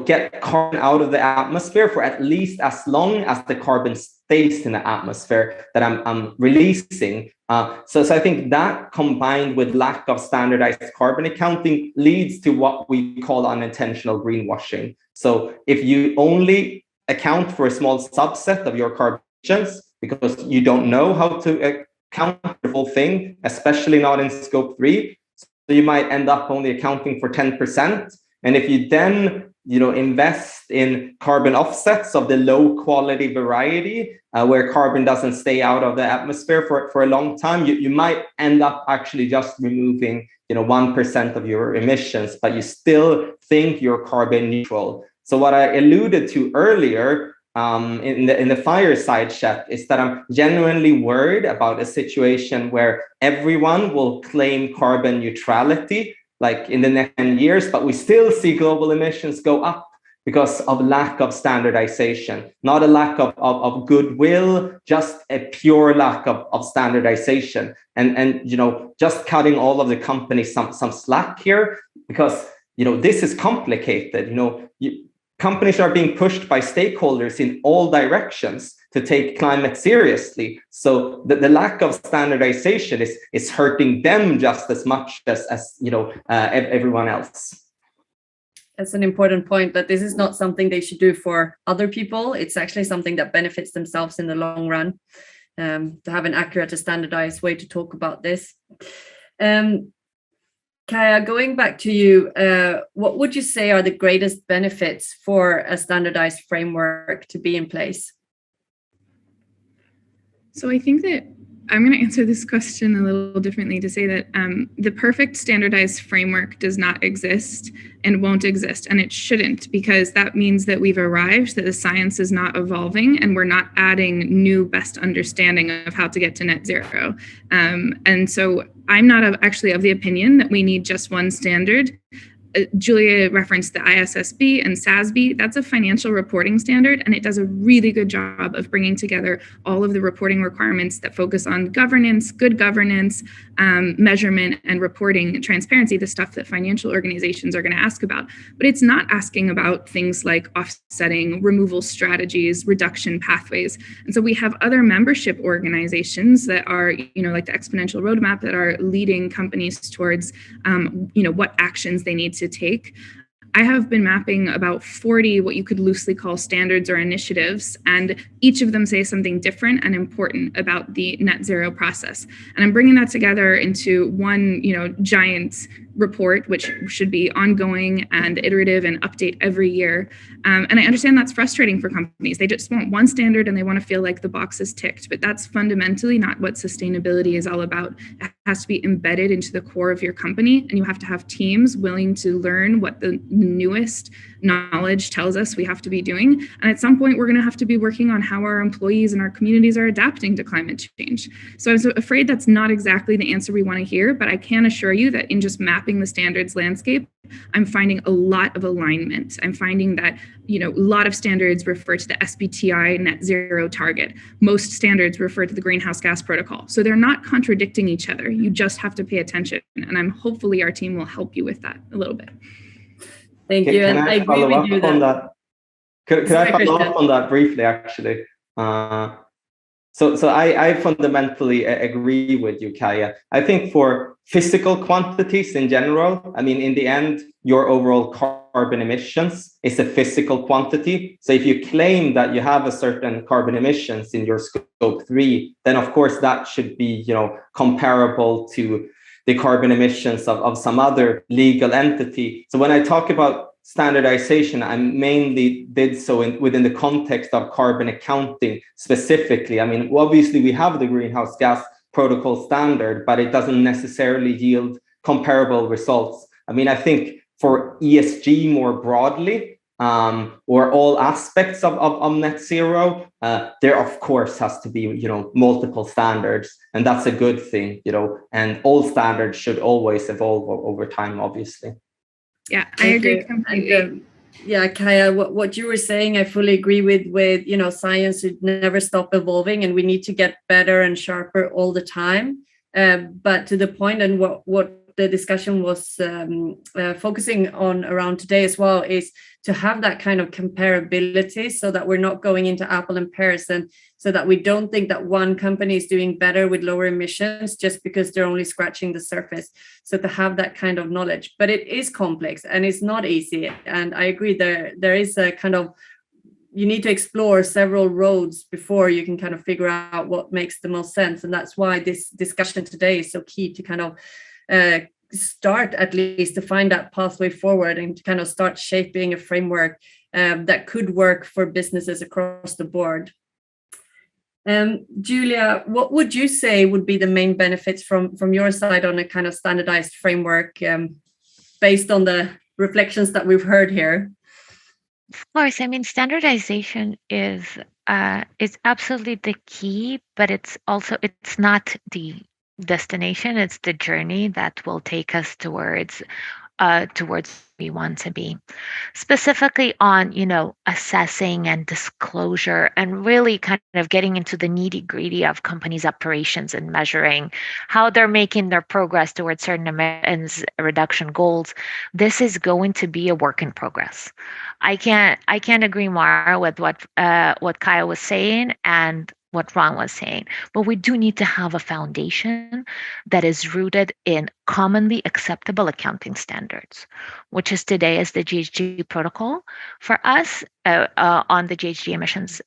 get carbon out of the atmosphere for at least as long as the carbon stays in the atmosphere that I'm releasing. So I think that, combined with lack of standardized carbon accounting, leads to what we call unintentional greenwashing. So if you only account for a small subset of your carbon emissions because you don't know how to account for the whole thing, especially not in Scope 3, so you might end up only accounting for 10%. And if you then invest in carbon offsets of the low quality variety, where carbon doesn't stay out of the atmosphere for a long time, you might end up actually just removing 1% of your emissions, but you still think you're carbon neutral. So what I alluded to earlier in the fireside chat is that I'm genuinely worried about a situation where everyone will claim carbon neutrality like in the next 10 years, but we still see global emissions go up because of lack of standardization, not a lack of goodwill, just a pure lack of standardization. And just cutting all of the companies some slack here, because this is complicated. Companies are being pushed by stakeholders in all directions to take climate seriously. So the lack of standardization is hurting them just as much as everyone else. That's an important point, that this is not something they should do for other people. It's actually something that benefits themselves in the long run, to have an accurate and standardized way to talk about this. Kaya, going back to you, what would you say are the greatest benefits for a standardized framework to be in place? So I think that I'm going to answer this question a little differently to say that the perfect standardized framework does not exist and won't exist, and it shouldn't, because that means that we've arrived, that the science is not evolving, and we're not adding new best understanding of how to get to net zero. And so I'm not actually of the opinion that we need just one standard. Julia referenced the ISSB and SASB. That's a financial reporting standard, and it does a really good job of bringing together all of the reporting requirements that focus on governance, good governance, measurement, and reporting transparency, the stuff that financial organizations are going to ask about. But it's not asking about things like offsetting, removal strategies, reduction pathways. And so we have other membership organizations that are, like the Exponential Roadmap, that are leading companies towards, what actions they need to take. I have been mapping about 40 what you could loosely call standards or initiatives, and each of them say something different and important about the net zero process. And I'm bringing that together into one, giant report, which should be ongoing and iterative and update every year. And I understand that's frustrating for companies. They just want one standard and they want to feel like the box is ticked, but that's fundamentally not what sustainability is all about. It has to be embedded into the core of your company, and you have to have teams willing to learn what the newest knowledge tells us we have to be doing. And at some point, we're going to have to be working on how our employees and our communities are adapting to climate change. So I'm afraid that's not exactly the answer we want to hear, but I can assure you that in just mapping the standards landscape, I'm finding a lot of alignment. I'm finding that, a lot of standards refer to the SBTI net zero target. Most standards refer to the greenhouse gas protocol. So they're not contradicting each other. You just have to pay attention. And hopefully our team will help you with that a little bit. Thank you. And I agree with you that. Could I follow up on that briefly, actually? So I fundamentally agree with you, Kaya. I think for physical quantities in general, in the end, your overall carbon emissions is a physical quantity. So if you claim that you have a certain carbon emissions in your scope 3, then of course that should be, comparable to the carbon emissions of some other legal entity. So when I talk about standardization, I mainly did so within the context of carbon accounting specifically. Obviously we have the greenhouse gas protocol standard, but it doesn't necessarily yield comparable results. I think for ESG more broadly, or all aspects of net zero, there of course has to be, multiple standards, and that's a good thing, and all standards should always evolve over time, obviously. Yeah, I agree completely. Yeah, Kaya, what you were saying, I fully agree with, science should never stop evolving, and we need to get better and sharper all the time. But to the point, and what the discussion was focusing on around today as well, is to have that kind of comparability, so that we're not going into apple and pears, and so that we don't think that one company is doing better with lower emissions just because they're only scratching the surface. So to have that kind of knowledge, but it is complex and it's not easy. And I agree, there is a kind of, you need to explore several roads before you can kind of figure out what makes the most sense. And that's why this discussion today is so key, to kind of start at least to find that pathway forward, and to kind of start shaping a framework that could work for businesses across the board. Julia, what would you say would be the main benefits from your side on a kind of standardized framework, based on the reflections that we've heard here? Of course, standardization is absolutely the key, but it's not the destination. It's the journey that will take us towards we want to be, specifically on assessing and disclosure, and really kind of getting into the nitty-gritty of companies' operations and measuring how they're making their progress towards certain emissions reduction goals. This is going to be a work in progress. I can't agree more with what Kaya was saying and what Ron was saying, but we do need to have a foundation that is rooted in commonly acceptable accounting standards, which is today is the GHG protocol for us on the GHG emissions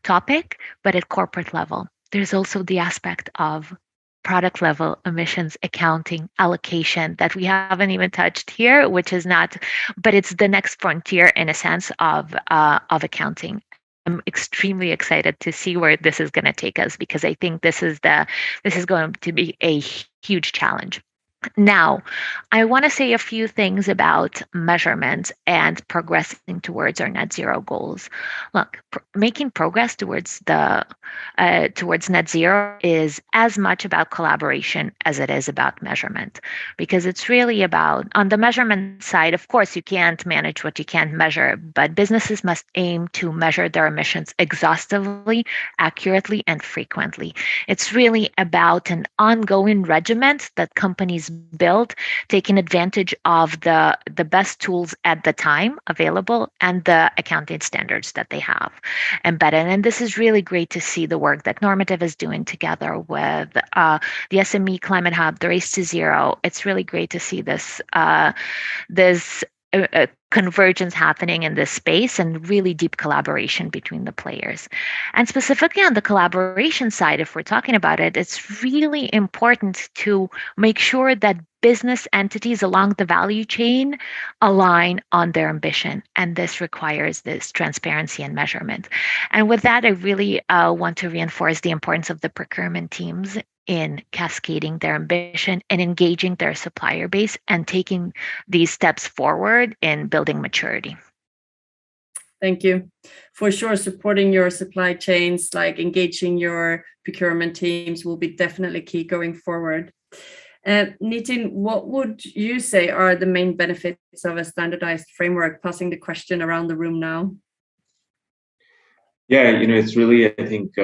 topic. But at corporate level, there's also the aspect of product level emissions accounting allocation that we haven't even touched here, which is not, but it's the next frontier in a sense of accounting. I'm extremely excited to see where this is going to take us, because I think this is going to be a huge challenge. Now, I want to say a few things about measurement and progressing towards our net zero goals. Look, making progress towards net zero is as much about collaboration as it is about measurement, because it's really about, on the measurement side, of course, you can't manage what you can't measure, but businesses must aim to measure their emissions exhaustively, accurately, and frequently. It's really about an ongoing regiment that companies build, taking advantage of the best tools at the time available and the accounting standards that they have embedded. And this is really great to see the work that Normative is doing together with the SME Climate Hub, the Race to Zero. It's really great to see this convergence happening in this space and really deep collaboration between the players. And specifically on the collaboration side, if we're talking about it, it's really important to make sure that business entities along the value chain align on their ambition. And this requires this transparency and measurement. And with that, I really want to reinforce the importance of the procurement teams in cascading their ambition and engaging their supplier base and taking these steps forward in building maturity. Thank you. For sure, supporting your supply chains, like engaging your procurement teams, will be definitely key going forward. Nitin, what would you say are the main benefits of a standardized framework? Passing the question around the room now. Yeah, it's really, I think,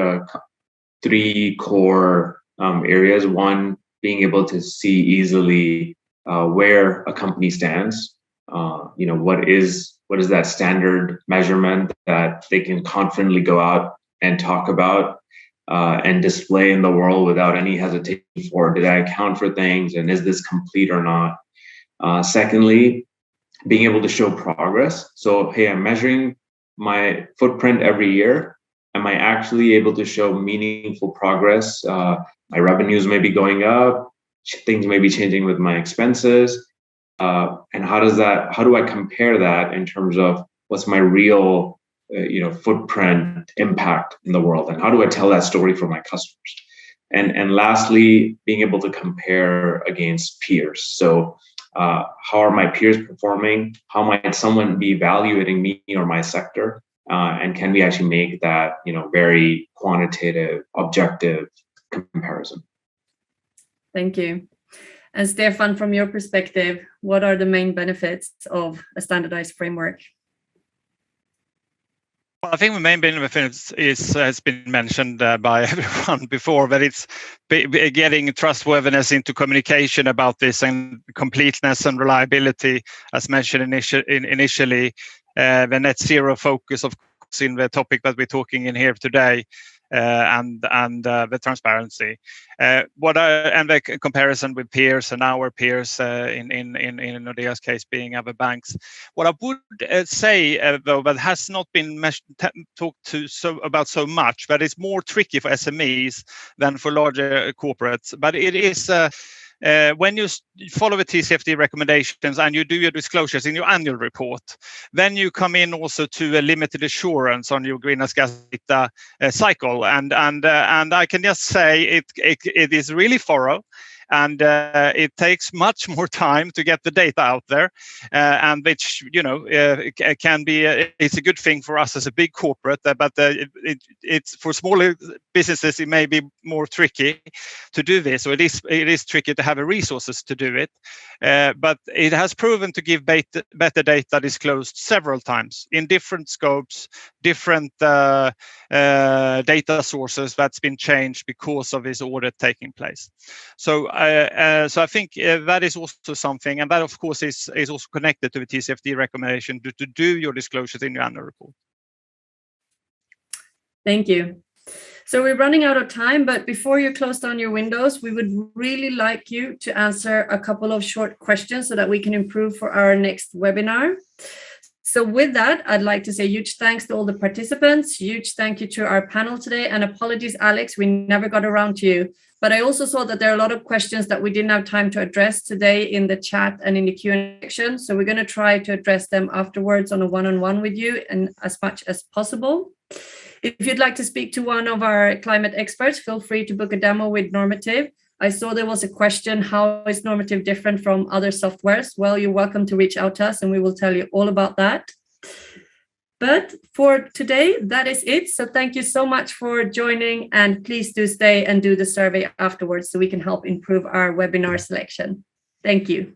three core areas. One, being able to see easily where a company stands. What is that standard measurement that they can confidently go out and talk about and display in the world without any hesitation for, did I account for things and is this complete or not? Secondly, being able to show progress. So, hey, I'm measuring my footprint every year. Am I actually able to show meaningful progress? My revenues may be going up, things may be changing with my expenses. And how do I compare that in terms of what's my real footprint impact in the world, and how do I tell that story for my customers? And lastly, being able to compare against peers. So how are my peers performing? How might someone be evaluating me or my sector? And can we actually make that very quantitative, objective comparison? Thank you. And Stefan, from your perspective, what are the main benefits of a standardized framework? Well, I think the main benefits has been mentioned by everyone before, but it's getting trustworthiness into communication about this, and completeness and reliability, as mentioned initially. The net zero focus, of course, in the topic that we're talking in here today, and the transparency. And the comparison with peers and our peers in Nordea's case being other banks. What I would say, though, that has not been talked about so much, but it's more tricky for SMEs than for larger corporates. But it is when you follow the TCFD recommendations and you do your disclosures in your annual report, then you come in also to a limited assurance on your greenhouse gas data cycle, and I can just say it is really thorough. And it takes much more time to get the data out there, and which can be it's a good thing for us as a big corporate, but it's for smaller businesses it may be more tricky to do this. So it is tricky to have the resources to do it, but it has proven to give better data disclosed several times in different scopes, different data sources that's been changed because of this audit taking place. So I think that is also something, and that of course is also connected to the TCFD recommendation to do your disclosures in your annual report. Thank you. So we're running out of time, but before you close down your windows, we would really like you to answer a couple of short questions so that we can improve for our next webinar. So with that, I'd like to say huge thanks to all the participants, huge thank you to our panel today, and apologies, Alex, we never got around to you. But I also saw that there are a lot of questions that we didn't have time to address today in the chat and in the Q&A section. So we're going to try to address them afterwards on a one-on-one with you and as much as possible. If you'd like to speak to one of our climate experts, feel free to book a demo with Normative. I saw there was a question, how is Normative different from other softwares? Well, you're welcome to reach out to us and we will tell you all about that. But for today, that is it. So thank you so much for joining, and please do stay and do the survey afterwards so we can help improve our webinar selection. Thank you.